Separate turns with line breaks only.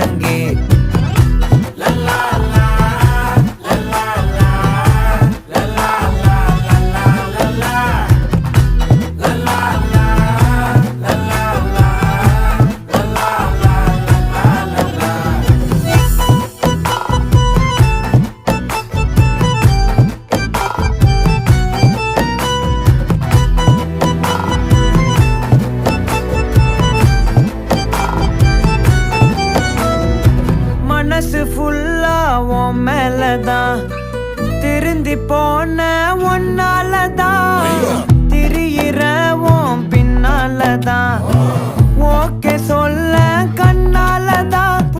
ஒழுங்கே மனசு ஃபுல்லா உன் மேலதான் திருந்தி போன ஒன்னாலதான் திரியிற உன் பின்னாலதான் ஓகே சொல்ல